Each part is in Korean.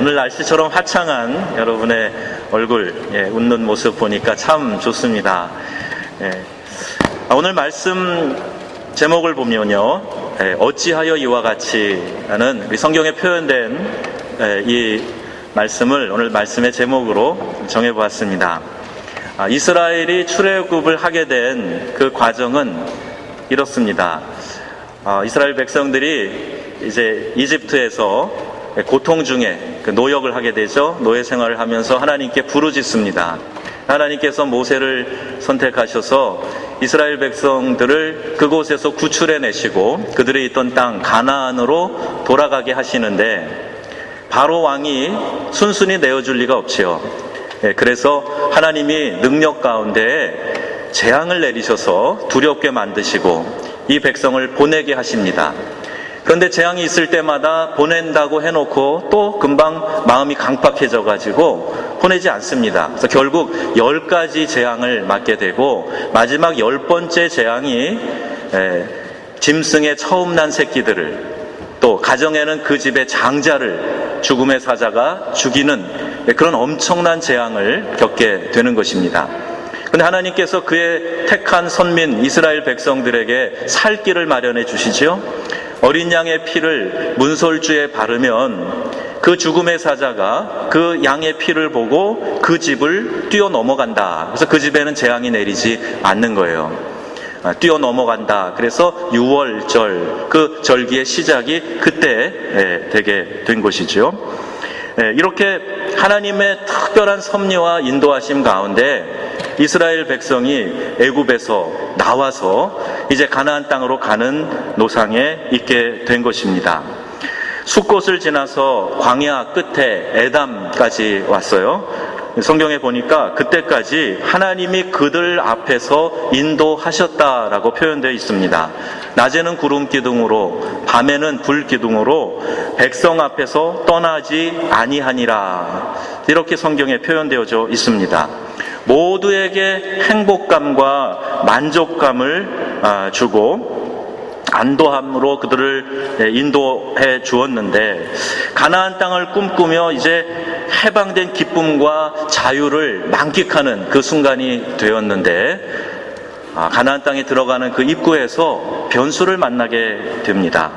오늘 날씨처럼 화창한 여러분의 얼굴, 웃는 모습 보니까 참 좋습니다. 오늘 말씀 제목을 보면요, 어찌하여 이와 같이 라는 우리 성경에 표현된 이 말씀을 오늘 말씀의 제목으로 정해보았습니다. 이스라엘이 출애굽을 하게 된 그 과정은 이렇습니다. 이스라엘 백성들이 이제 이집트에서 고통 중에 노역을 하게 되죠. 노예 생활을 하면서 하나님께 부르짖습니다. 하나님께서 모세를 선택하셔서 이스라엘 백성들을 그곳에서 구출해내시고 그들이 있던 땅 가나안으로 돌아가게 하시는데 바로 왕이 순순히 내어줄 리가 없지요. 그래서 하나님이 능력 가운데 재앙을 내리셔서 두렵게 만드시고 이 백성을 보내게 하십니다. 그런데 재앙이 있을 때마다 보낸다고 해놓고 또 금방 마음이 강팍해져 가지고 보내지 않습니다. 그래서 결국 10가지 재앙을 맞게 되고 마지막 10번째 재앙이 짐승의 처음 난 새끼들을, 또 가정에는 그 집의 장자를 죽음의 사자가 죽이는 그런 엄청난 재앙을 겪게 되는 것입니다. 그런데 하나님께서 그의 택한 선민 이스라엘 백성들에게 살 길을 마련해 주시지요. 어린 양의 피를 문설주에 바르면 그 죽음의 사자가 그 양의 피를 보고 그 집을 뛰어넘어간다. 그래서 그 집에는 재앙이 내리지 않는 거예요. 뛰어넘어간다. 그래서 유월절, 그 절기의 시작이 그때 되게 된 것이죠. 이렇게 하나님의 특별한 섭리와 인도하심 가운데 이스라엘 백성이 애굽에서 나와서 이제 가나안 땅으로 가는 노상에 있게 된 것입니다. 숫곳을 지나서 광야 끝에 에담까지 왔어요. 성경에 보니까 그때까지 하나님이 그들 앞에서 인도하셨다라고 표현되어 있습니다. 낮에는 구름 기둥으로, 밤에는 불 기둥으로 백성 앞에서 떠나지 아니하니라, 이렇게 성경에 표현되어져 있습니다. 모두에게 행복감과 만족감을 주고 안도함으로 그들을 인도해 주었는데, 가나안 땅을 꿈꾸며 이제 해방된 기쁨과 자유를 만끽하는 그 순간이 되었는데, 가나안 땅에 들어가는 그 입구에서 변수를 만나게 됩니다.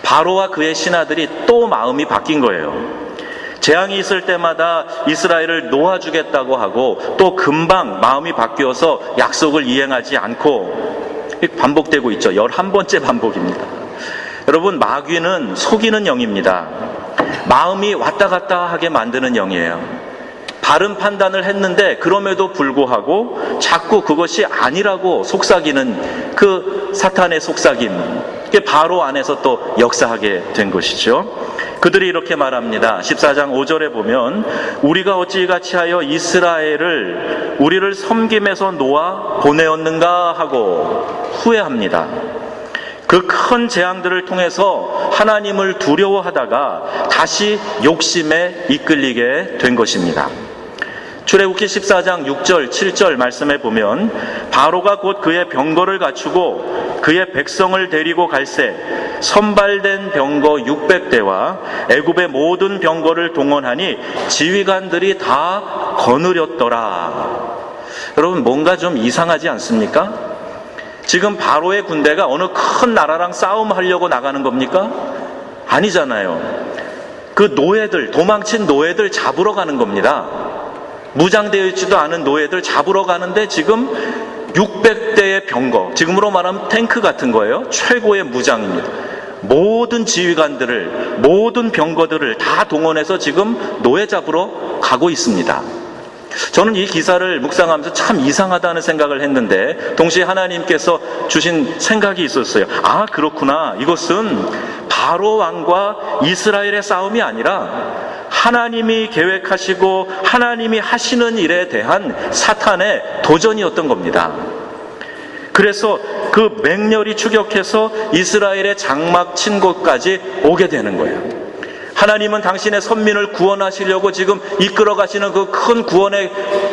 바로와 그의 신하들이 또 마음이 바뀐 거예요. 재앙이 있을 때마다 이스라엘을 놓아주겠다고 하고 또 금방 마음이 바뀌어서 약속을 이행하지 않고 반복되고 있죠. 11번째 반복입니다. 여러분, 마귀는 속이는 영입니다. 마음이 왔다 갔다 하게 만드는 영이에요. 바른 판단을 했는데 그럼에도 불구하고 자꾸 그것이 아니라고 속삭이는 그 사탄의 속삭임, 그게 바로 안에서 또 역사하게 된 것이죠. 그들이 이렇게 말합니다. 14장 5절에 보면 우리가 어찌 이같이 하여 이스라엘을 우리를 섬김에서 놓아 보내었는가 하고 후회합니다. 그 큰 재앙들을 통해서 하나님을 두려워하다가 다시 욕심에 이끌리게 된 것입니다. 출애굽기 14장 6절 7절 말씀에 보면 바로가 곧 그의 병거를 갖추고 그의 백성을 데리고 갈새 선발된 병거 600대와 애굽의 모든 병거를 동원하니 지휘관들이 다 거느렸더라. 여러분, 뭔가 좀 이상하지 않습니까? 지금 바로의 군대가 어느 큰 나라랑 싸움하려고 나가는 겁니까? 아니잖아요. 그 노예들, 도망친 노예들 잡으러 가는 겁니다. 무장되어 있지도 않은 노예들 잡으러 가는데 지금 600대의 병거, 지금으로 말하면 탱크 같은 거예요. 최고의 무장입니다. 모든 지휘관들을, 모든 병거들을 다 동원해서 지금 노예 잡으러 가고 있습니다. 저는 이 기사를 묵상하면서 참 이상하다는 생각을 했는데 동시에 하나님께서 주신 생각이 있었어요. 아, 그렇구나. 이것은 바로 왕과 이스라엘의 싸움이 아니라 하나님이 계획하시고 하나님이 하시는 일에 대한 사탄의 도전이었던 겁니다. 그래서 그 맹렬히 추격해서 이스라엘의 장막 친 곳까지 오게 되는 거예요. 하나님은 당신의 선민을 구원하시려고 지금 이끌어 가시는 그 큰 구원의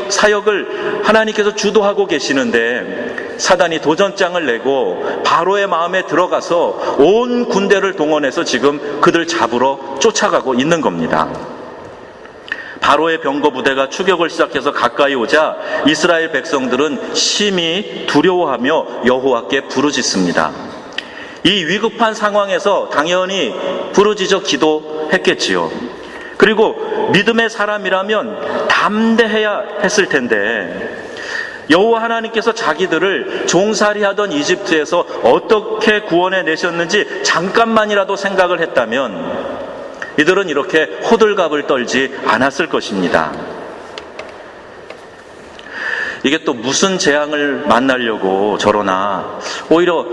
사역을 하나님께서 주도하고 계시는데 사단이 도전장을 내고 바로의 마음에 들어가서 온 군대를 동원해서 지금 그들 잡으러 쫓아가고 있는 겁니다. 바로의 병거 부대가 추격을 시작해서 가까이 오자 이스라엘 백성들은 심히 두려워하며 여호와께 부르짖습니다. 이 위급한 상황에서 당연히 부르짖어 기도했겠지요. 그리고 믿음의 사람이라면 담대해야 했을 텐데 여호와 하나님께서 자기들을 종살이하던 이집트에서 어떻게 구원해 내셨는지 잠깐만이라도 생각을 했다면 이들은 이렇게 호들갑을 떨지 않았을 것입니다. 이게 또 무슨 재앙을 만나려고 저러나 오히려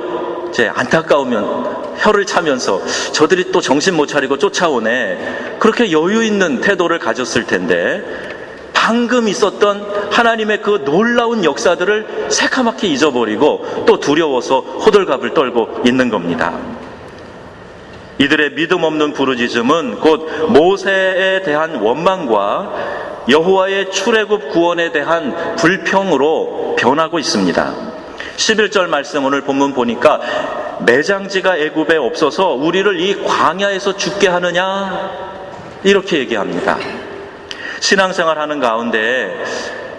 이제 안타까우면 혀를 차면서 저들이 또 정신 못 차리고 쫓아오네, 그렇게 여유 있는 태도를 가졌을 텐데 방금 있었던 하나님의 그 놀라운 역사들을 새카맣게 잊어버리고 또 두려워서 호들갑을 떨고 있는 겁니다. 이들의 믿음 없는 부르짖음은 곧 모세에 대한 원망과 여호와의 출애굽 구원에 대한 불평으로 변하고 있습니다. 11절 말씀 오늘 본문 보니까 매장지가 애굽에 없어서 우리를 이 광야에서 죽게 하느냐, 이렇게 얘기합니다. 신앙생활 하는 가운데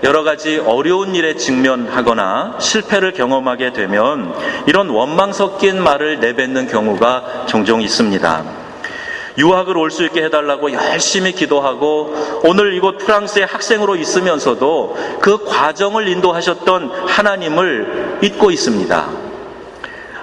여러 가지 어려운 일에 직면하거나 실패를 경험하게 되면 이런 원망 섞인 말을 내뱉는 경우가 종종 있습니다. 유학을 올 수 있게 해달라고 열심히 기도하고 오늘 이곳 프랑스의 학생으로 있으면서도 그 과정을 인도하셨던 하나님을 잊고 있습니다.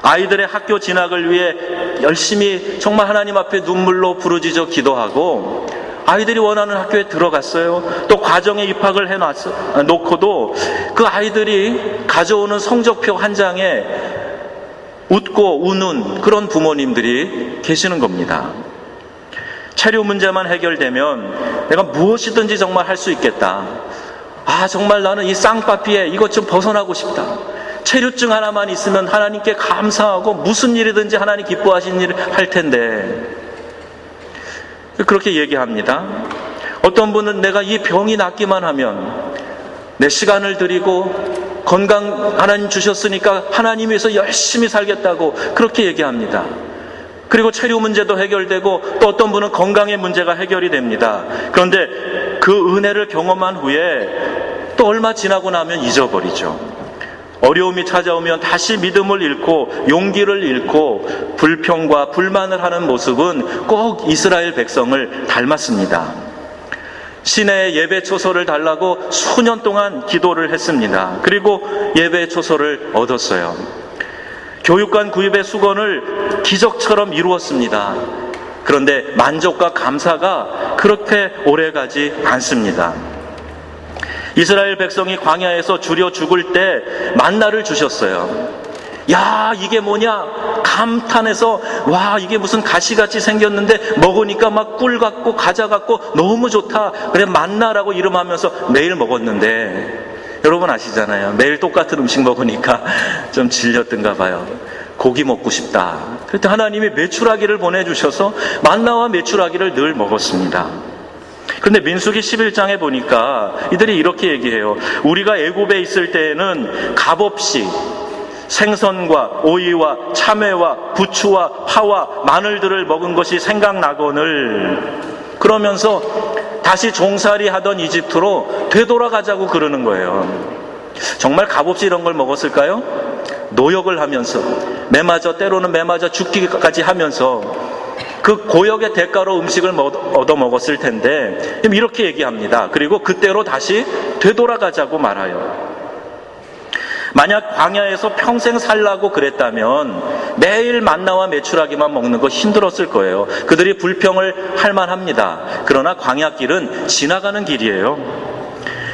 아이들의 학교 진학을 위해 열심히 정말 하나님 앞에 눈물로 부르짖어 기도하고 아이들이 원하는 학교에 들어갔어요. 또 과정에 입학을 해놓고도 그 아이들이 가져오는 성적표 한 장에 웃고 우는 그런 부모님들이 계시는 겁니다. 체류 문제만 해결되면 내가 무엇이든지 정말 할 수 있겠다. 정말 나는 이 쌍빠삐에 이것 좀 벗어나고 싶다. 체류증 하나만 있으면 하나님께 감사하고 무슨 일이든지 하나님 기뻐하시는 일을 할 텐데, 그렇게 얘기합니다. 어떤 분은 내가 이 병이 낫기만 하면 내 시간을 드리고 건강 하나님 주셨으니까 하나님 위해서 열심히 살겠다고 그렇게 얘기합니다. 그리고 체류 문제도 해결되고 또 어떤 분은 건강의 문제가 해결이 됩니다. 그런데 그 은혜를 경험한 후에 또 얼마 지나고 나면 잊어버리죠. 어려움이 찾아오면 다시 믿음을 잃고 용기를 잃고 불평과 불만을 하는 모습은 꼭 이스라엘 백성을 닮았습니다. 시내에 예배 초소를 달라고 수년 동안 기도를 했습니다. 그리고 예배 초소를 얻었어요. 교육관 구입의 수건을 기적처럼 이루었습니다. 그런데 만족과 감사가 그렇게 오래가지 않습니다. 이스라엘 백성이 광야에서 주려 죽을 때 만나를 주셨어요. 야, 이게 뭐냐? 감탄해서 와, 이게 무슨 가시같이 생겼는데 먹으니까 막 꿀 같고 과자 같고 너무 좋다. 그래 만나라고 이름하면서 매일 먹었는데 여러분 아시잖아요. 매일 똑같은 음식 먹으니까 좀 질렸던가 봐요. 고기 먹고 싶다. 그때 하나님이 메추라기를 보내주셔서 만나와 메추라기를 늘 먹었습니다. 그런데 민수기 11장에 보니까 이들이 이렇게 얘기해요. 우리가 애굽에 있을 때에는 값없이 생선과 오이와 참외와 부추와 파와 마늘들을 먹은 것이 생각나거늘, 그러면서 다시 종살이 하던 이집트로 되돌아가자고 그러는 거예요. 정말 값없이 이런 걸 먹었을까요? 노역을 하면서 때로는 매 맞아 죽기까지 하면서 그 고역의 대가로 음식을 얻어 먹었을 텐데 이렇게 얘기합니다. 그리고 그때로 다시 되돌아가자고 말아요. 만약 광야에서 평생 살라고 그랬다면 매일 만나와 메추라기만 먹는 거 힘들었을 거예요. 그들이 불평을 할 만합니다. 그러나 광야길은 지나가는 길이에요.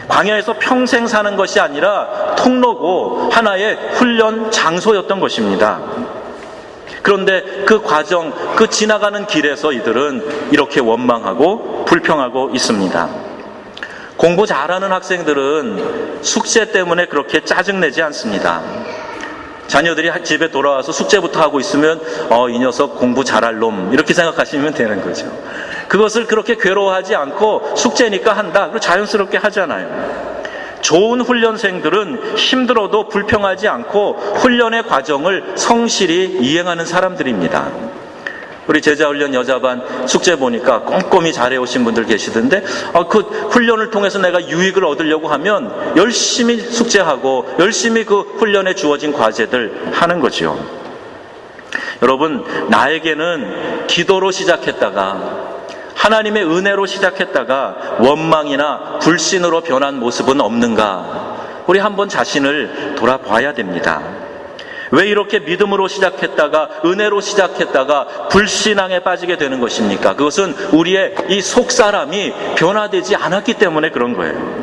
광야에서 평생 사는 것이 아니라 통로고 하나의 훈련 장소였던 것입니다. 그런데 그 과정, 그 지나가는 길에서 이들은 이렇게 원망하고 불평하고 있습니다. 공부 잘하는 학생들은 숙제 때문에 그렇게 짜증내지 않습니다. 자녀들이 집에 돌아와서 숙제부터 하고 있으면 이 녀석 공부 잘할 놈, 이렇게 생각하시면 되는 거죠. 그것을 그렇게 괴로워하지 않고 숙제니까 한다, 그리고 자연스럽게 하잖아요. 좋은 훈련생들은 힘들어도 불평하지 않고 훈련의 과정을 성실히 이행하는 사람들입니다. 우리 제자훈련 여자반 숙제 보니까 꼼꼼히 잘해오신 분들 계시던데 그 훈련을 통해서 내가 유익을 얻으려고 하면 열심히 숙제하고 열심히 그 훈련에 주어진 과제들 하는 거죠. 여러분, 나에게는 기도로 시작했다가 하나님의 은혜로 시작했다가 원망이나 불신으로 변한 모습은 없는가? 우리 한번 자신을 돌아봐야 됩니다. 왜 이렇게 믿음으로 시작했다가 은혜로 시작했다가 불신앙에 빠지게 되는 것입니까? 그것은 우리의 이 속사람이 변화되지 않았기 때문에 그런 거예요.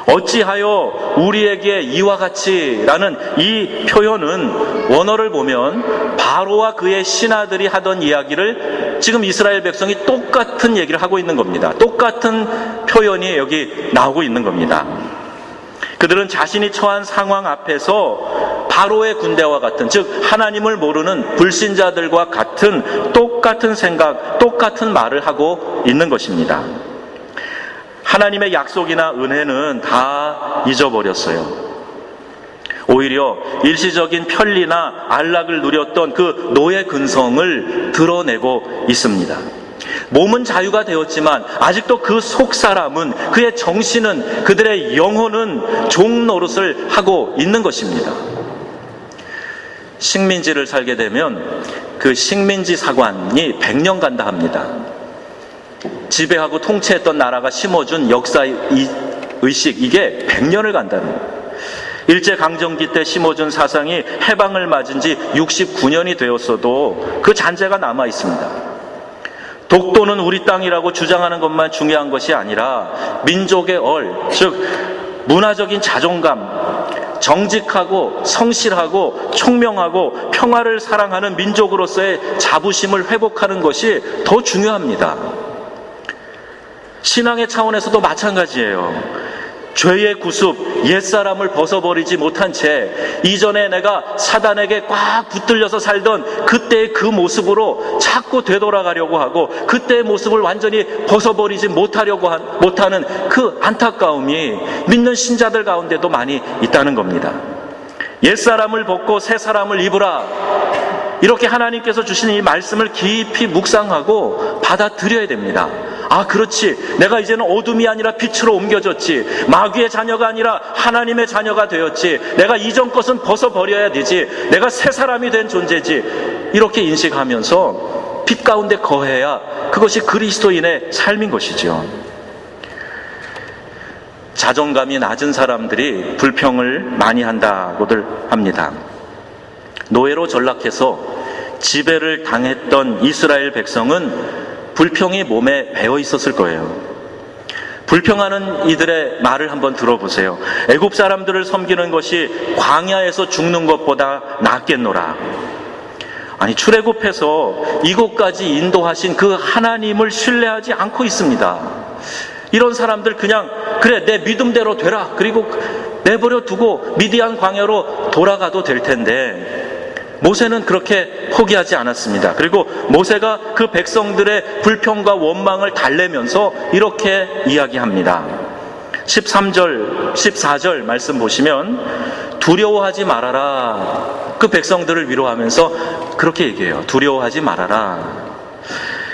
어찌하여 우리에게 이와 같이라는 이 표현은 원어를 보면 바로와 그의 신하들이 하던 이야기를 지금 이스라엘 백성이 똑같은 얘기를 하고 있는 겁니다. 똑같은 표현이 여기 나오고 있는 겁니다. 그들은 자신이 처한 상황 앞에서 바로의 군대와 같은, 즉 하나님을 모르는 불신자들과 같은 똑같은 생각, 똑같은 말을 하고 있는 것입니다. 하나님의 약속이나 은혜는 다 잊어버렸어요. 오히려 일시적인 편리나 안락을 누렸던 그 노예 근성을 드러내고 있습니다. 몸은 자유가 되었지만 아직도 그 속사람은, 그의 정신은, 그들의 영혼은 종 노릇을 하고 있는 것입니다. 식민지를 살게 되면 그 식민지 사관이 100년 간다 합니다. 지배하고 통치했던 나라가 심어준 역사의 의식, 이게 100년을 간다는 거예요. 일제강점기 때 심어준 사상이 해방을 맞은 지 69년이 되었어도 그 잔재가 남아 있습니다. 독도는 우리 땅이라고 주장하는 것만 중요한 것이 아니라 민족의 즉 문화적인 자존감, 정직하고 성실하고 총명하고 평화를 사랑하는 민족으로서의 자부심을 회복하는 것이 더 중요합니다. 신앙의 차원에서도 마찬가지예요. 죄의 구습, 옛사람을 벗어버리지 못한 채 이전에 내가 사단에게 꽉 붙들려서 살던 그때의 그 모습으로 자꾸 되돌아가려고 하고 그때의 모습을 완전히 벗어버리지 못하는 그 안타까움이 믿는 신자들 가운데도 많이 있다는 겁니다. 옛사람을 벗고 새사람을 입으라, 이렇게 하나님께서 주신 이 말씀을 깊이 묵상하고 받아들여야 됩니다. 아, 그렇지. 내가 이제는 어둠이 아니라 빛으로 옮겨졌지. 마귀의 자녀가 아니라 하나님의 자녀가 되었지. 내가 이전 것은 벗어버려야 되지. 내가 새 사람이 된 존재지. 이렇게 인식하면서 빛 가운데 거해야 그것이 그리스도인의 삶인 것이죠. 자존감이 낮은 사람들이 불평을 많이 한다고들 합니다. 노예로 전락해서 지배를 당했던 이스라엘 백성은 불평이 몸에 배어 있었을 거예요. 불평하는 이들의 말을 한번 들어보세요. 애굽 사람들을 섬기는 것이 광야에서 죽는 것보다 낫겠노라. 아니, 출애굽해서 이곳까지 인도하신 그 하나님을 신뢰하지 않고 있습니다. 이런 사람들 그냥 그래, 내 믿음대로 되라, 그리고 내버려 두고 미디안 광야로 돌아가도 될 텐데 모세는 그렇게 포기하지 않았습니다. 그리고 모세가 그 백성들의 불평과 원망을 달래면서 이렇게 이야기합니다. 13절, 14절 말씀 보시면 두려워하지 말아라. 그 백성들을 위로하면서 그렇게 얘기해요. 두려워하지 말아라.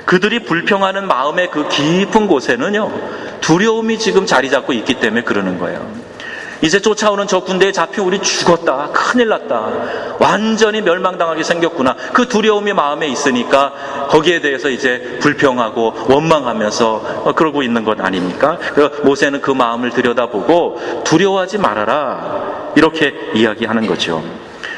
그들이 불평하는 마음의 그 깊은 곳에는요, 두려움이 지금 자리 잡고 있기 때문에 그러는 거예요. 이제 쫓아오는 저 군대에 잡히면 우리 죽었다, 큰일 났다, 완전히 멸망당하게 생겼구나, 그 두려움이 마음에 있으니까 거기에 대해서 이제 불평하고 원망하면서 그러고 있는 것 아닙니까? 모세는 그 마음을 들여다보고 두려워하지 말아라, 이렇게 이야기하는 거죠.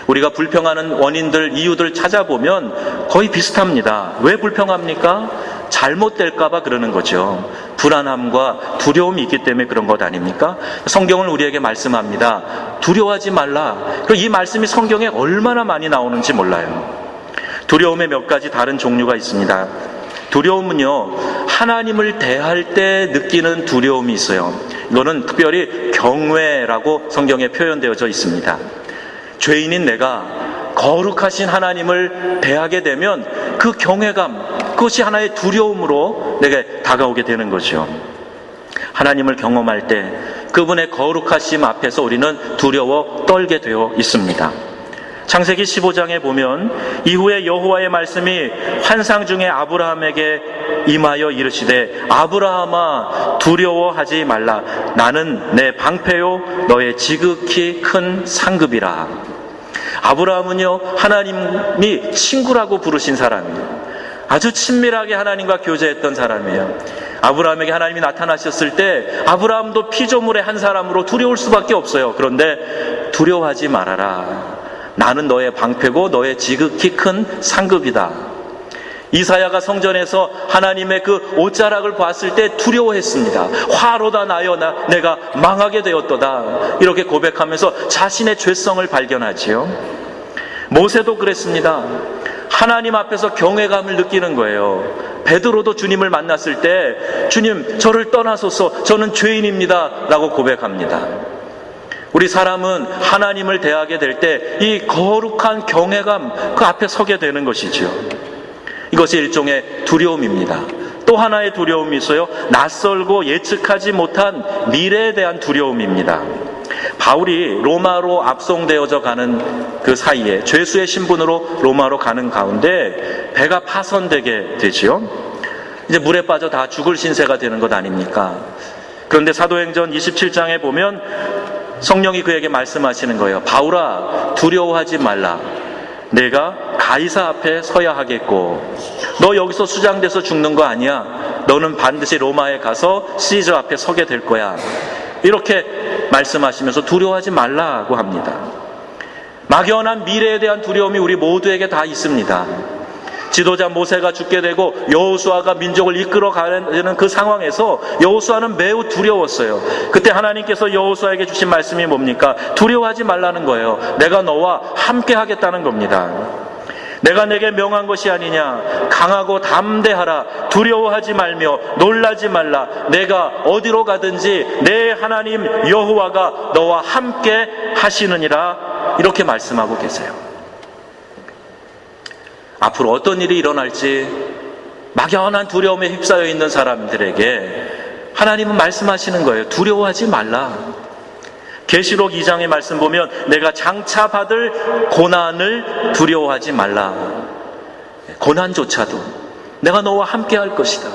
우리가 불평하는 원인들, 이유들 찾아보면 거의 비슷합니다. 왜 불평합니까? 잘못될까봐 그러는 거죠. 불안함과 두려움이 있기 때문에 그런 것 아닙니까? 성경은 우리에게 말씀합니다. 두려워하지 말라. 이 말씀이 성경에 얼마나 많이 나오는지 몰라요. 두려움의 몇 가지 다른 종류가 있습니다. 두려움은요, 하나님을 대할 때 느끼는 두려움이 있어요. 이거는 특별히 경외라고 성경에 표현되어져 있습니다. 죄인인 내가 거룩하신 하나님을 대하게 되면 그 경외감, 그것이 하나의 두려움으로 내게 다가오게 되는 거죠. 하나님을 경험할 때 그분의 거룩하심 앞에서 우리는 두려워 떨게 되어 있습니다. 창세기 15장에 보면 이후에 여호와의 말씀이 환상 중에 아브라함에게 임하여 이르시되 아브라함아 두려워하지 말라. 나는 내 방패요 너의 지극히 큰 상급이라. 아브라함은요, 하나님이 친구라고 부르신 사람이에요. 아주 친밀하게 하나님과 교제했던 사람이에요. 아브라함에게 하나님이 나타나셨을 때 아브라함도 피조물의 한 사람으로 두려울 수밖에 없어요. 그런데 두려워하지 말아라. 나는 너의 방패고 너의 지극히 큰 상급이다. 이사야가 성전에서 하나님의 그 옷자락을 봤을 때 두려워했습니다. 화로다 나여 내가 망하게 되었도다. 이렇게 고백하면서 자신의 죄성을 발견하지요. 모세도 그랬습니다. 하나님 앞에서 경외감을 느끼는 거예요. 베드로도 주님을 만났을 때 주님 저를 떠나소서 저는 죄인입니다 라고 고백합니다. 우리 사람은 하나님을 대하게 될 때 이 거룩한 경외감 그 앞에 서게 되는 것이죠. 이것이 일종의 두려움입니다. 또 하나의 두려움이 있어요. 낯설고 예측하지 못한 미래에 대한 두려움입니다. 바울이 로마로 압송되어져 가는 그 사이에 죄수의 신분으로 로마로 가는 가운데 배가 파손되게 되지요. 이제 물에 빠져 다 죽을 신세가 되는 것 아닙니까? 그런데 사도행전 27장에 보면 성령이 그에게 말씀하시는 거예요. 바울아, 두려워하지 말라. 내가 가이사 앞에 서야 하겠고 너 여기서 수장돼서 죽는 거 아니야. 너는 반드시 로마에 가서 시저 앞에 서게 될 거야. 이렇게 말씀하시면서 두려워하지 말라고 합니다. 막연한 미래에 대한 두려움이 우리 모두에게 다 있습니다. 지도자 모세가 죽게 되고 여호수아가 민족을 이끌어가는 그 상황에서 여호수아는 매우 두려웠어요. 그때 하나님께서 여호수아에게 주신 말씀이 뭡니까? 두려워하지 말라는 거예요. 내가 너와 함께 하겠다는 겁니다. 내가 내게 명한 것이 아니냐. 강하고 담대하라. 두려워하지 말며 놀라지 말라. 내가 어디로 가든지 내 하나님 여호와가 너와 함께 하시느니라. 이렇게 말씀하고 계세요. 앞으로 어떤 일이 일어날지 막연한 두려움에 휩싸여 있는 사람들에게 하나님은 말씀하시는 거예요. 두려워하지 말라. 계시록 2장의 말씀 보면 내가 장차 받을 고난을 두려워하지 말라. 고난조차도 내가 너와 함께 할 것이다.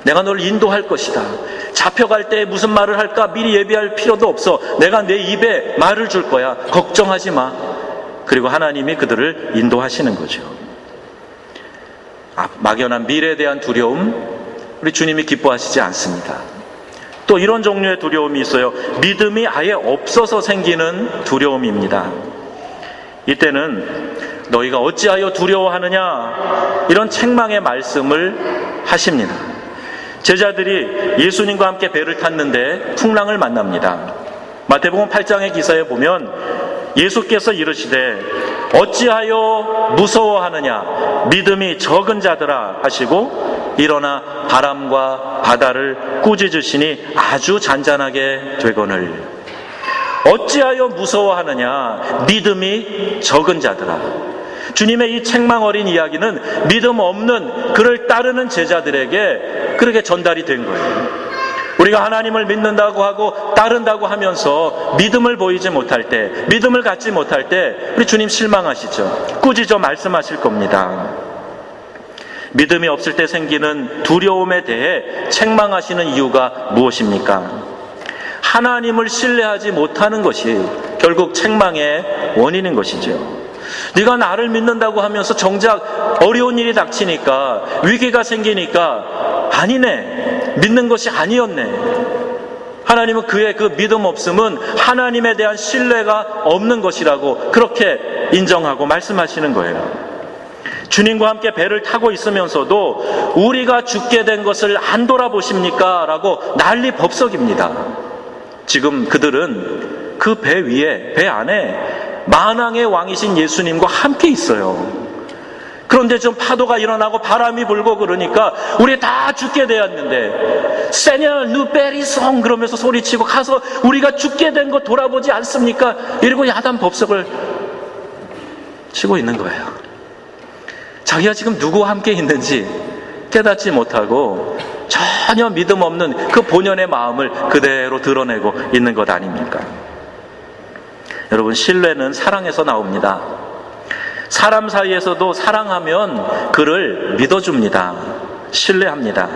내가 너를 인도할 것이다. 잡혀갈 때 무슨 말을 할까 미리 예비할 필요도 없어. 내가 내 입에 말을 줄 거야. 걱정하지 마. 그리고 하나님이 그들을 인도하시는 거죠. 막연한 미래에 대한 두려움, 우리 주님이 기뻐하시지 않습니다. 또 이런 종류의 두려움이 있어요. 믿음이 아예 없어서 생기는 두려움입니다. 이때는 너희가 어찌하여 두려워하느냐 이런 책망의 말씀을 하십니다. 제자들이 예수님과 함께 배를 탔는데 풍랑을 만납니다. 마태복음 8장의 기사에 보면 예수께서 이르시되 어찌하여 무서워하느냐 믿음이 적은 자들아 하시고 일어나 바람과 바다를 꾸짖으시니 아주 잔잔하게 되거늘. 어찌하여 무서워하느냐 믿음이 적은 자들아. 주님의 이 책망 어린 이야기는 믿음 없는 그를 따르는 제자들에게 그렇게 전달이 된 거예요. 우리가 하나님을 믿는다고 하고 따른다고 하면서 믿음을 보이지 못할 때, 믿음을 갖지 못할 때 우리 주님 실망하시죠. 꾸짖어 말씀하실 겁니다. 믿음이 없을 때 생기는 두려움에 대해 책망하시는 이유가 무엇입니까? 하나님을 신뢰하지 못하는 것이 결국 책망의 원인인 것이죠. 네가 나를 믿는다고 하면서 정작 어려운 일이 닥치니까, 위기가 생기니까 아니네, 믿는 것이 아니었네. 하나님은 그의 그 믿음 없음은 하나님에 대한 신뢰가 없는 것이라고 그렇게 인정하고 말씀하시는 거예요. 주님과 함께 배를 타고 있으면서도 우리가 죽게 된 것을 안 돌아보십니까? 라고 난리 법석입니다. 지금 그들은 그 배 위에, 배 안에 만왕의 왕이신 예수님과 함께 있어요. 그런데 좀 파도가 일어나고 바람이 불고 그러니까 우리 다 죽게 되었는데 세냐 누베리송 그러면서 소리치고 가서 우리가 죽게 된 거 돌아보지 않습니까? 이러고 야단 법석을 치고 있는 거예요. 자기가 지금 누구와 함께 있는지 깨닫지 못하고 전혀 믿음 없는 그 본연의 마음을 그대로 드러내고 있는 것 아닙니까? 여러분, 신뢰는 사랑에서 나옵니다. 사람 사이에서도 사랑하면 그를 믿어줍니다. 신뢰합니다.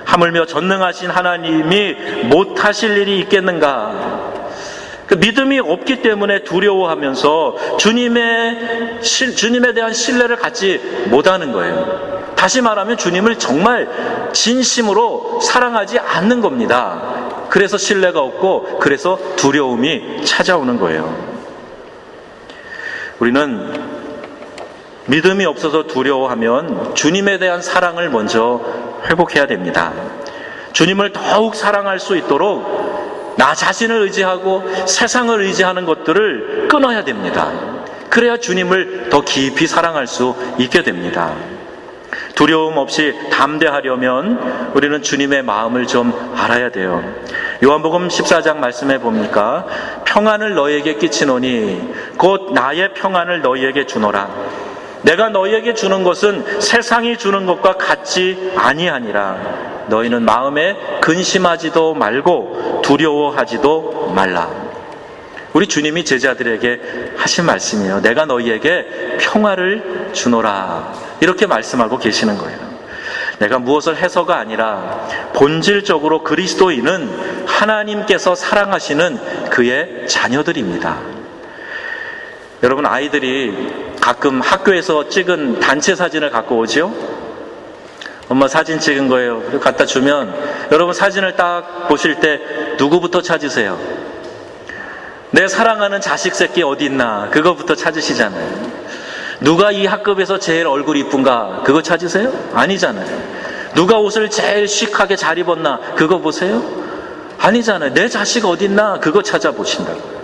하물며 전능하신 하나님이 못하실 일이 있겠는가? 그 믿음이 없기 때문에 두려워하면서 주님에 대한 신뢰를 갖지 못하는 거예요. 다시 말하면 주님을 정말 진심으로 사랑하지 않는 겁니다. 그래서 신뢰가 없고 그래서 두려움이 찾아오는 거예요. 우리는 믿음이 없어서 두려워하면 주님에 대한 사랑을 먼저 회복해야 됩니다. 주님을 더욱 사랑할 수 있도록 나 자신을 의지하고 세상을 의지하는 것들을 끊어야 됩니다. 그래야 주님을 더 깊이 사랑할 수 있게 됩니다. 두려움 없이 담대하려면 우리는 주님의 마음을 좀 알아야 돼요. 요한복음 14장 말씀해 보니까 평안을 너희에게 끼치노니 곧 나의 평안을 너희에게 주노라. 내가 너희에게 주는 것은 세상이 주는 것과 같지 아니하니라. 너희는 마음에 근심하지도 말고 두려워하지도 말라. 우리 주님이 제자들에게 하신 말씀이에요. 내가 너희에게 평화를 주노라. 이렇게 말씀하고 계시는 거예요. 내가 무엇을 해서가 아니라 본질적으로 그리스도인은 하나님께서 사랑하시는 그의 자녀들입니다. 여러분, 아이들이 가끔 학교에서 찍은 단체 사진을 갖고 오죠? 엄마 사진 찍은 거예요. 갖다 주면 여러분 사진을 딱 보실 때 누구부터 찾으세요? 내 사랑하는 자식 새끼 어디 있나? 그거부터 찾으시잖아요. 누가 이 학급에서 제일 얼굴 이쁜가? 그거 찾으세요? 아니잖아요. 누가 옷을 제일 시크하게 잘 입었나? 그거 보세요? 아니잖아요. 내 자식 어디 있나? 그거 찾아보신다고요.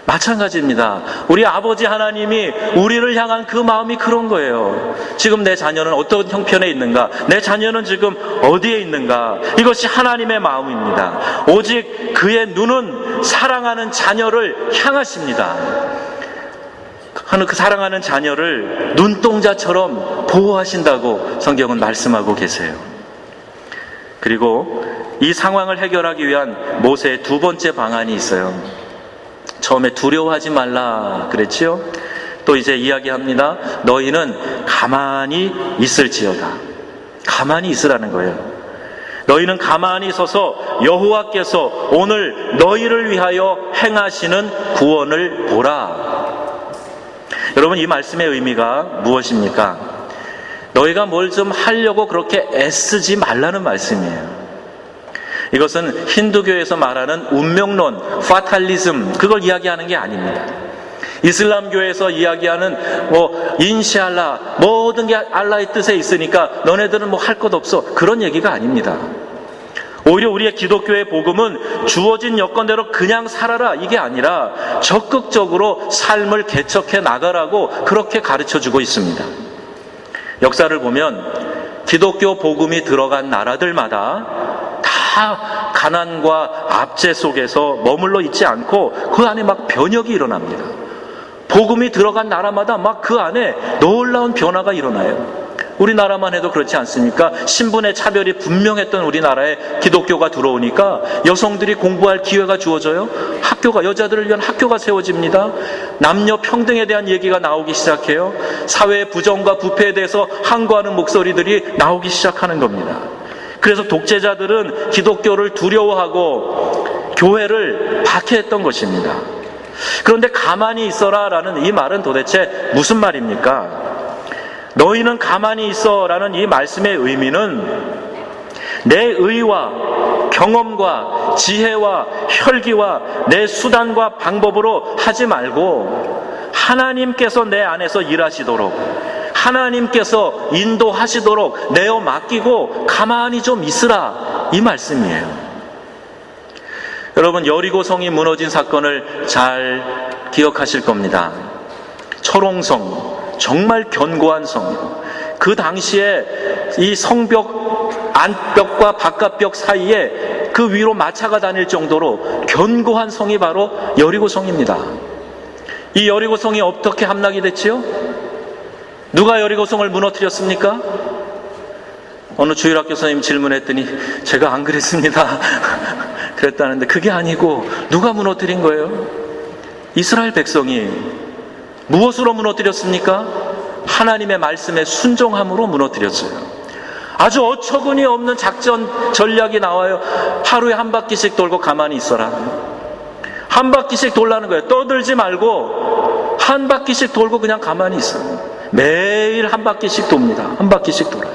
마찬가지입니다. 우리 아버지 하나님이 우리를 향한 그 마음이 그런 거예요. 지금 내 자녀는 어떤 형편에 있는가? 내 자녀는 지금 어디에 있는가? 이것이 하나님의 마음입니다. 오직 그의 눈은 사랑하는 자녀를 향하십니다. 그 사랑하는 자녀를 눈동자처럼 보호하신다고 성경은 말씀하고 계세요. 그리고 이 상황을 해결하기 위한 모세의 두 번째 방안이 있어요. 처음에 두려워하지 말라 그랬지요? 또 이제 이야기합니다. 너희는 가만히 있을지어다. 가만히 있으라는 거예요. 너희는 가만히 서서 여호와께서 오늘 너희를 위하여 행하시는 구원을 보라. 여러분, 이 말씀의 의미가 무엇입니까? 너희가 뭘 좀 하려고 그렇게 애쓰지 말라는 말씀이에요. 이것은 힌두교에서 말하는 운명론, 파탈리즘, 그걸 이야기하는 게 아닙니다. 이슬람교에서 이야기하는 인샬라, 모든 게 알라의 뜻에 있으니까 너네들은 할 것 없어, 그런 얘기가 아닙니다. 오히려 우리의 기독교의 복음은 주어진 여건대로 그냥 살아라, 이게 아니라 적극적으로 삶을 개척해 나가라고 그렇게 가르쳐주고 있습니다. 역사를 보면 기독교 복음이 들어간 나라들마다 다 가난과 압제 속에서 머물러 있지 않고 그 안에 막 변혁이 일어납니다. 복음이 들어간 나라마다 막 그 안에 놀라운 변화가 일어나요. 우리나라만 해도 그렇지 않습니까? 신분의 차별이 분명했던 우리나라에 기독교가 들어오니까 여성들이 공부할 기회가 주어져요. 여자들을 위한 학교가 세워집니다. 남녀 평등에 대한 얘기가 나오기 시작해요. 사회의 부정과 부패에 대해서 항거하는 목소리들이 나오기 시작하는 겁니다. 그래서 독재자들은 기독교를 두려워하고 교회를 박해했던 것입니다. 그런데 가만히 있어라 라는 이 말은 도대체 무슨 말입니까? 너희는 가만히 있어 라는 이 말씀의 의미는 내 의와 경험과 지혜와 혈기와 내 수단과 방법으로 하지 말고 하나님께서 내 안에서 일하시도록, 하나님께서 인도하시도록 내어 맡기고 가만히 좀 있으라, 이 말씀이에요. 여러분, 여리고성이 무너진 사건을 잘 기억하실 겁니다. 철옹성, 정말 견고한 성. 그 당시에 이 성벽 안벽과 바깥벽 사이에 그 위로 마차가 다닐 정도로 견고한 성이 바로 여리고성입니다. 이 여리고성이 어떻게 함락이 됐지요? 누가 여리고성을 무너뜨렸습니까? 어느 주일학교 선생님 질문했더니 제가 안 그랬습니다. 그랬다는데 그게 아니고 누가 무너뜨린 거예요? 이스라엘 백성이 무엇으로 무너뜨렸습니까? 하나님의 말씀에 순종함으로 무너뜨렸어요. 아주 어처구니 없는 작전 전략이 나와요. 하루에 한 바퀴씩 돌고 가만히 있어라. 한 바퀴씩 돌라는 거예요. 떠들지 말고 한 바퀴씩 돌고 그냥 가만히 있어요. 매일 한 바퀴씩 돕니다. 한 바퀴씩 돌아요.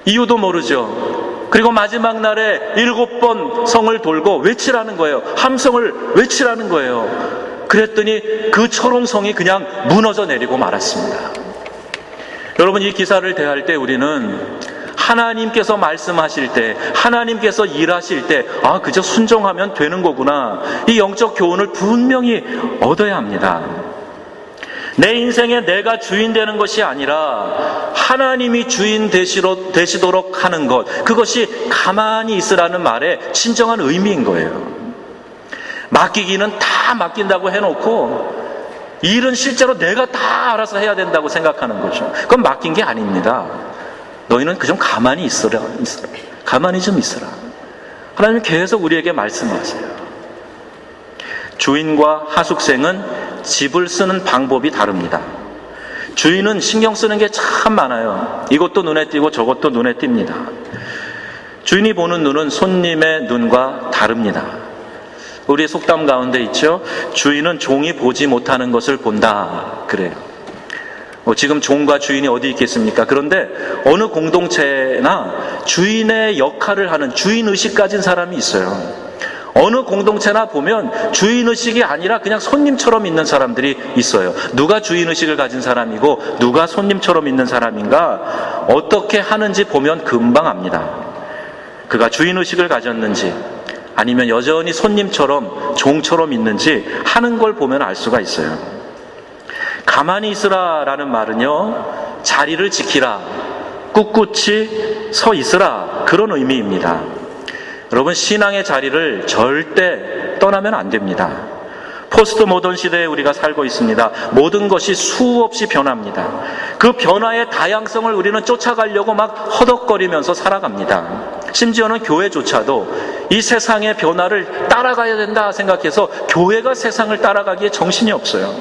이유도 모르죠. 그리고 마지막 날에 7번 성을 돌고 외치라는 거예요. 함성을 외치라는 거예요. 그랬더니 그 초롱성이 그냥 무너져 내리고 말았습니다. 여러분, 이 기사를 대할 때 우리는 하나님께서 말씀하실 때, 하나님께서 일하실 때, 그저 순종하면 되는 거구나, 이 영적 교훈을 분명히 얻어야 합니다. 내 인생에 내가 주인 되는 것이 아니라 하나님이 주인 되시도록 하는 것, 그것이 가만히 있으라는 말의 진정한 의미인 거예요. 맡기기는 다 맡긴다고 해놓고 일은 실제로 내가 다 알아서 해야 된다고 생각하는 거죠. 그건 맡긴 게 아닙니다. 너희는 그 좀 가만히 있어라. 가만히 좀 있어라. 하나님은 계속 우리에게 말씀하세요. 주인과 하숙생은 집을 쓰는 방법이 다릅니다. 주인은 신경 쓰는 게 참 많아요. 이것도 눈에 띄고 저것도 눈에 띕니다. 주인이 보는 눈은 손님의 눈과 다릅니다. 우리의 속담 가운데 있죠. 주인은 종이 보지 못하는 것을 본다. 그래요. 지금 종과 주인이 어디 있겠습니까? 그런데 어느 공동체나 주인의 역할을 하는 주인의식 가진 사람이 있어요. 어느 공동체나 보면 주인의식이 아니라 그냥 손님처럼 있는 사람들이 있어요. 누가 주인의식을 가진 사람이고 누가 손님처럼 있는 사람인가 어떻게 하는지 보면 금방 압니다. 그가 주인의식을 가졌는지 아니면 여전히 손님처럼 종처럼 있는지 하는 걸 보면 알 수가 있어요. 가만히 있으라 라는 말은요, 자리를 지키라, 꿋꿋이 서 있으라, 그런 의미입니다. 여러분, 신앙의 자리를 절대 떠나면 안 됩니다. 포스트 모던 시대에 우리가 살고 있습니다. 모든 것이 수없이 변합니다. 그 변화의 다양성을 우리는 쫓아가려고 막 허덕거리면서 살아갑니다. 심지어는 교회조차도 이 세상의 변화를 따라가야 된다 생각해서 교회가 세상을 따라가기에 정신이 없어요.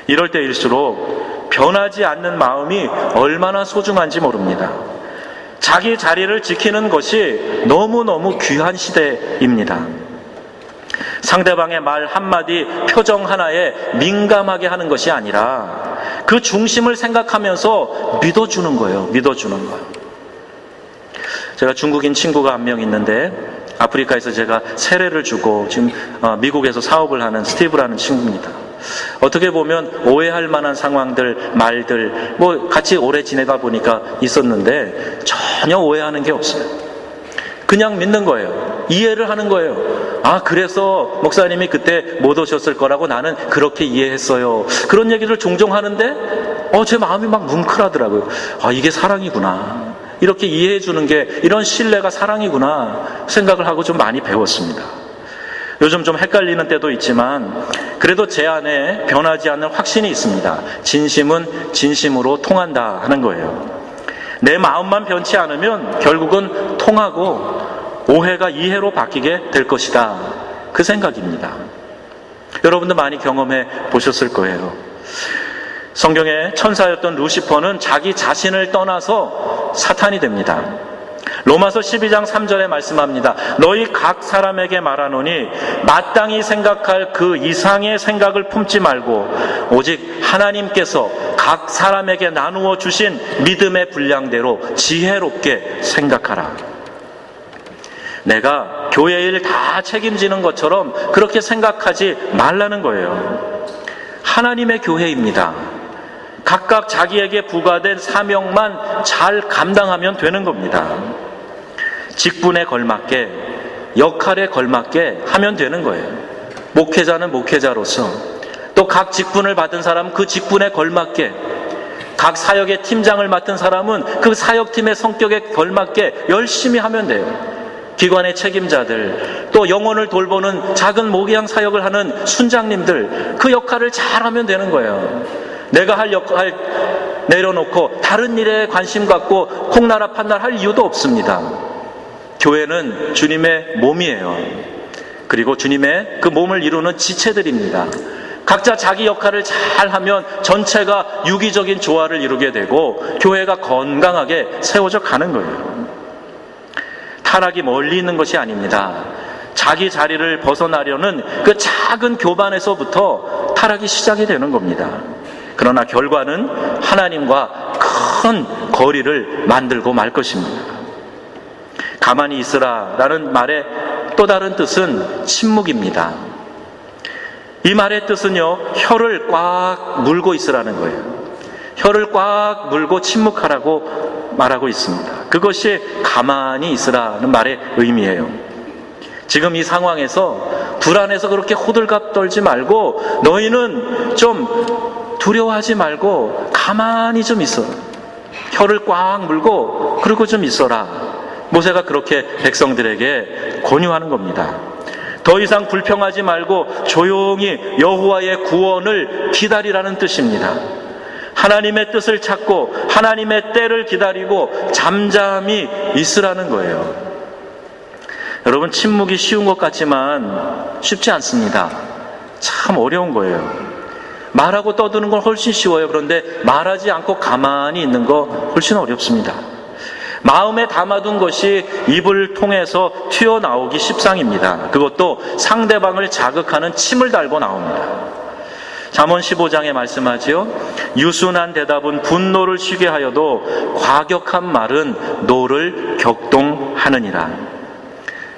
이럴 때일수록 변하지 않는 마음이 얼마나 소중한지 모릅니다. 자기 자리를 지키는 것이 너무너무 귀한 시대입니다. 상대방의 말 한마디, 표정 하나에 민감하게 하는 것이 아니라 그 중심을 생각하면서 믿어주는 거예요. 믿어주는 거예요. 제가 중국인 친구가 한 명 있는데 아프리카에서 제가 세례를 주고 지금 미국에서 사업을 하는 스티브라는 친구입니다. 어떻게 보면 오해할 만한 상황들, 말들 같이 오래 지내다 보니까 있었는데 전혀 오해하는 게 없어요. 그냥 믿는 거예요. 이해를 하는 거예요. 그래서 목사님이 그때 못 오셨을 거라고 나는 그렇게 이해했어요. 그런 얘기를 종종 하는데 제 마음이 막 뭉클하더라고요. 이게 사랑이구나. 이렇게 이해해 주는 게, 이런 신뢰가 사랑이구나 생각을 하고 좀 많이 배웠습니다. 요즘 좀 헷갈리는 때도 있지만 그래도 제 안에 변하지 않는 확신이 있습니다. 진심은 진심으로 통한다 하는 거예요. 내 마음만 변치 않으면 결국은 통하고 오해가 이해로 바뀌게 될 것이다, 그 생각입니다. 여러분도 많이 경험해 보셨을 거예요. 성경의 천사였던 루시퍼는 자기 자신을 떠나서 사탄이 됩니다. 로마서 12장 3절에 말씀합니다. 너희 각 사람에게 말하노니 마땅히 생각할 그 이상의 생각을 품지 말고 오직 하나님께서 각 사람에게 나누어 주신 믿음의 분량대로 지혜롭게 생각하라. 내가 교회 일 다 책임지는 것처럼 그렇게 생각하지 말라는 거예요. 하나님의 교회입니다. 각각 자기에게 부과된 사명만 잘 감당하면 되는 겁니다. 직분에 걸맞게, 역할에 걸맞게 하면 되는 거예요. 목회자는 목회자로서, 또 각 직분을 받은 사람은 그 직분에 걸맞게, 각 사역의 팀장을 맡은 사람은 그 사역팀의 성격에 걸맞게 열심히 하면 돼요. 기관의 책임자들, 또 영혼을 돌보는 작은 목양 사역을 하는 순장님들, 그 역할을 잘하면 되는 거예요. 내가 할 역할 내려놓고 다른 일에 관심 갖고 콩나라 판날 할 이유도 없습니다. 교회는 주님의 몸이에요. 그리고 주님의 그 몸을 이루는 지체들입니다. 각자 자기 역할을 잘하면 전체가 유기적인 조화를 이루게 되고 교회가 건강하게 세워져 가는 거예요. 타락이 멀리 있는 것이 아닙니다. 자기 자리를 벗어나려는 그 작은 교반에서부터 타락이 시작이 되는 겁니다. 그러나 결과는 하나님과 큰 거리를 만들고 말 것입니다. 가만히 있으라 라는 말의 또 다른 뜻은 침묵입니다. 이 말의 뜻은요, 혀를 꽉 물고 있으라는 거예요. 혀를 꽉 물고 침묵하라고 말하고 있습니다. 그것이 가만히 있으라는 말의 의미예요. 지금 이 상황에서 불안해서 그렇게 호들갑 떨지 말고 너희는 좀 두려워하지 말고 가만히 좀 있어라. 혀를 꽉 물고 그러고 좀 있어라. 모세가 그렇게 백성들에게 권유하는 겁니다. 더 이상 불평하지 말고 조용히 여호와의 구원을 기다리라는 뜻입니다. 하나님의 뜻을 찾고 하나님의 때를 기다리고 잠잠히 있으라는 거예요. 여러분, 침묵이 쉬운 것 같지만 쉽지 않습니다. 참 어려운 거예요. 말하고 떠드는 건 훨씬 쉬워요. 그런데 말하지 않고 가만히 있는 거 훨씬 어렵습니다. 마음에 담아둔 것이 입을 통해서 튀어나오기 십상입니다. 그것도 상대방을 자극하는 침을 달고 나옵니다. 잠언 15장에 말씀하지요. 유순한 대답은 분노를 쉬게 하여도 과격한 말은 노를 격동하느니라.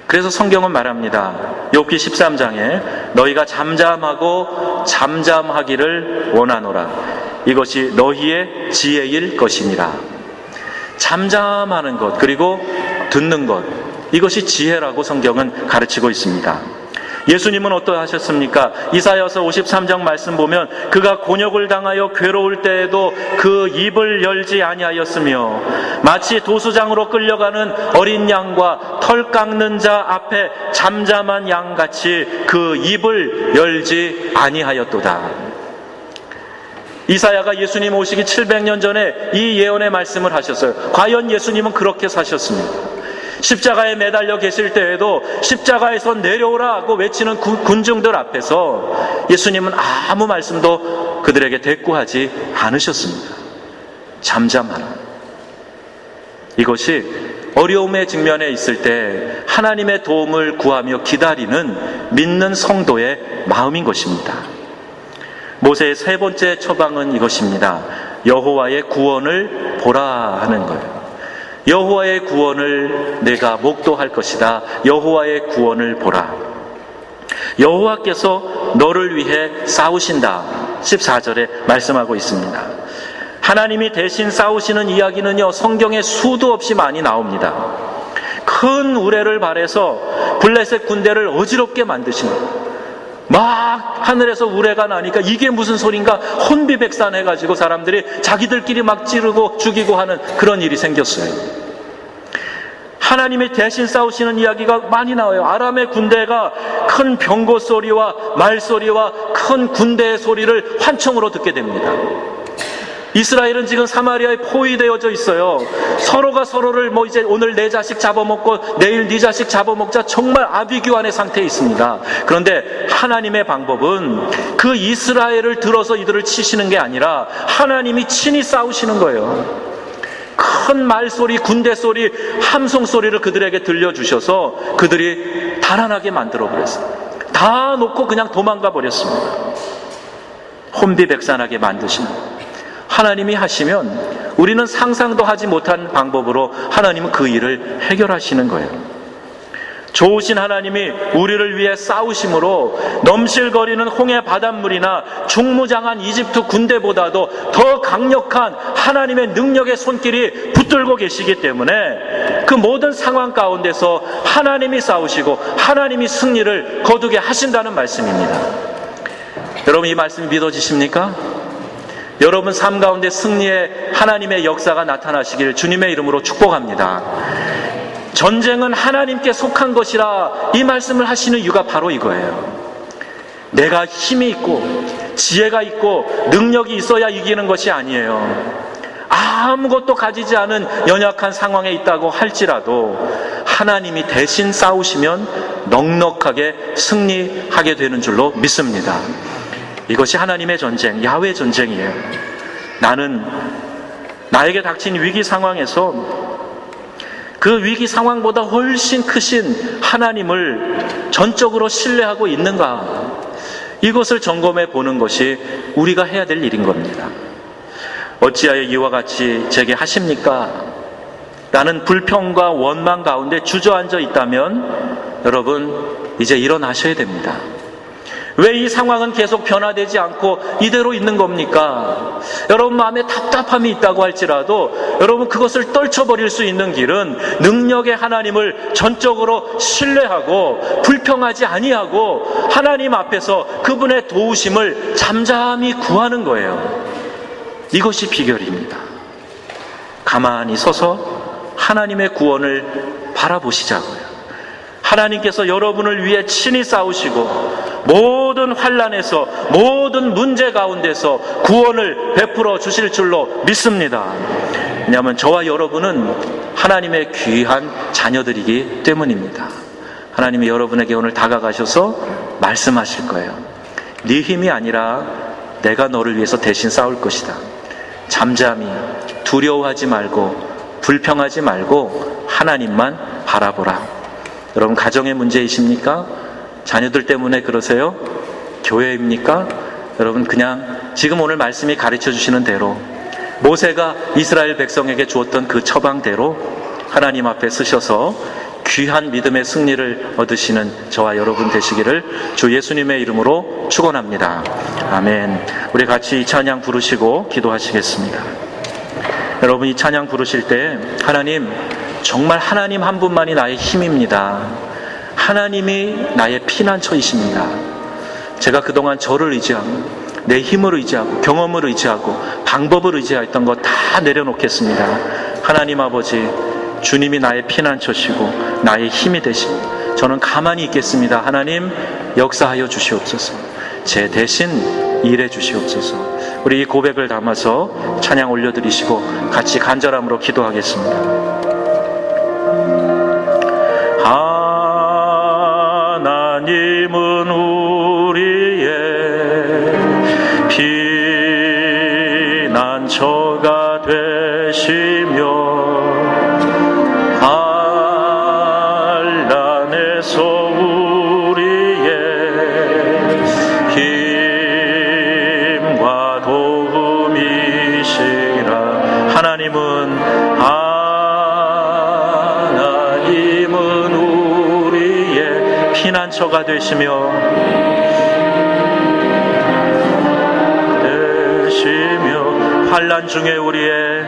그래서 성경은 말합니다. 욥기 13장에 너희가 잠잠하고 잠잠하기를 원하노라. 이것이 너희의 지혜일 것이니라. 잠잠하는 것, 그리고 듣는 것, 이것이 지혜라고 성경은 가르치고 있습니다. 예수님은 어떠하셨습니까? 이사야서 53장 말씀 보면 그가 곤욕을 당하여 괴로울 때에도 그 입을 열지 아니하였으며 마치 도수장으로 끌려가는 어린 양과 털 깎는 자 앞에 잠잠한 양같이 그 입을 열지 아니하였도다. 이사야가 예수님 오시기 700년 전에 이 예언의 말씀을 하셨어요. 과연 예수님은 그렇게 사셨습니다. 십자가에 매달려 계실 때에도 십자가에서 내려오라고 외치는 군중들 앞에서 예수님은 아무 말씀도 그들에게 대꾸하지 않으셨습니다. 잠잠하라. 이것이 어려움의 직면에 있을 때 하나님의 도움을 구하며 기다리는 믿는 성도의 마음인 것입니다. 모세의 세 번째 처방은 이것입니다. 여호와의 구원을 보라 하는 거예요. 여호와의 구원을 내가 목도할 것이다. 여호와의 구원을 보라. 여호와께서 너를 위해 싸우신다. 14절에 말씀하고 있습니다. 하나님이 대신 싸우시는 이야기는요, 성경에 수도 없이 많이 나옵니다. 큰 우레를 발해서 블레셋 군대를 어지럽게 만드신 거예요. 막 하늘에서 우레가 나니까 이게 무슨 소린가 혼비백산해가지고 사람들이 자기들끼리 막 찌르고 죽이고 하는 그런 일이 생겼어요. 하나님이 대신 싸우시는 이야기가 많이 나와요. 아람의 군대가 큰 병거 소리와 말소리와 큰 군대의 소리를 환청으로 듣게 됩니다. 이스라엘은 지금 사마리아에 포위되어져 있어요. 서로가 서로를 이제 오늘 내 자식 잡아먹고 내일 네 자식 잡아먹자, 정말 아비규환의 상태에 있습니다. 그런데 하나님의 방법은 그 이스라엘을 들어서 이들을 치시는 게 아니라 하나님이 친히 싸우시는 거예요. 큰 말소리, 군대 소리, 함성 소리를 그들에게 들려주셔서 그들이 달아나게 만들어 버렸어요. 다 놓고 그냥 도망가 버렸습니다. 혼비백산하게 만드시는 거예요. 하나님이 하시면 우리는 상상도 하지 못한 방법으로 하나님은 그 일을 해결하시는 거예요. 좋으신 하나님이 우리를 위해 싸우심으로 넘실거리는 홍해 바닷물이나 중무장한 이집트 군대보다도 더 강력한 하나님의 능력의 손길이 붙들고 계시기 때문에 그 모든 상황 가운데서 하나님이 싸우시고 하나님이 승리를 거두게 하신다는 말씀입니다. 여러분, 이 말씀이 믿어지십니까? 여러분 삶 가운데 승리의 하나님의 역사가 나타나시길 주님의 이름으로 축복합니다. 전쟁은 하나님께 속한 것이라 이 말씀을 하시는 이유가 바로 이거예요. 내가 힘이 있고 지혜가 있고 능력이 있어야 이기는 것이 아니에요. 아무것도 가지지 않은 연약한 상황에 있다고 할지라도 하나님이 대신 싸우시면 넉넉하게 승리하게 되는 줄로 믿습니다. 이것이 하나님의 전쟁, 야훼 전쟁이에요. 나는 나에게 닥친 위기 상황에서 그 위기 상황보다 훨씬 크신 하나님을 전적으로 신뢰하고 있는가? 이것을 점검해 보는 것이 우리가 해야 될 일인 겁니다. 어찌하여 이와 같이 제게 하십니까? 라는 불평과 원망 가운데 주저앉아 있다면 여러분 이제 일어나셔야 됩니다. 왜 이 상황은 계속 변화되지 않고 이대로 있는 겁니까? 여러분 마음에 답답함이 있다고 할지라도 여러분 그것을 떨쳐버릴 수 있는 길은 능력의 하나님을 전적으로 신뢰하고 불평하지 아니하고 하나님 앞에서 그분의 도우심을 잠잠히 구하는 거예요. 이것이 비결입니다. 가만히 서서 하나님의 구원을 바라보시자고요. 하나님께서 여러분을 위해 친히 싸우시고 모든 환난에서 모든 문제 가운데서 구원을 베풀어 주실 줄로 믿습니다. 왜냐하면 저와 여러분은 하나님의 귀한 자녀들이기 때문입니다. 하나님이 여러분에게 오늘 다가가셔서 말씀하실 거예요. 네 힘이 아니라 내가 너를 위해서 대신 싸울 것이다. 잠잠히 두려워하지 말고 불평하지 말고 하나님만 바라보라. 여러분 가정의 문제이십니까? 자녀들 때문에 그러세요? 교회입니까? 여러분 그냥 지금 오늘 말씀이 가르쳐 주시는 대로 모세가 이스라엘 백성에게 주었던 그 처방대로 하나님 앞에 서셔서 귀한 믿음의 승리를 얻으시는 저와 여러분 되시기를 주 예수님의 이름으로 축원합니다. 아멘. 우리 같이 이 찬양 부르시고 기도하시겠습니다. 여러분 이 찬양 부르실 때 하나님, 정말 하나님 한 분만이 나의 힘입니다. 하나님이 나의 피난처이십니다. 제가 그동안 저를 의지하고 내 힘을 의지하고 경험을 의지하고 방법을 의지했던 거 다 내려놓겠습니다. 하나님 아버지, 주님이 나의 피난처시고 나의 힘이 되시고 저는 가만히 있겠습니다. 하나님 역사하여 주시옵소서. 제 대신 일해 주시옵소서. 우리 이 고백을 담아서 찬양 올려드리시고 같이 간절함으로 기도하겠습니다. 하나님은 우리의 피난처가 되시며 환난에서 우리의 힘과 도움이시라. 하나님은 우리의 피난처가 되시며 환난 중에 우리의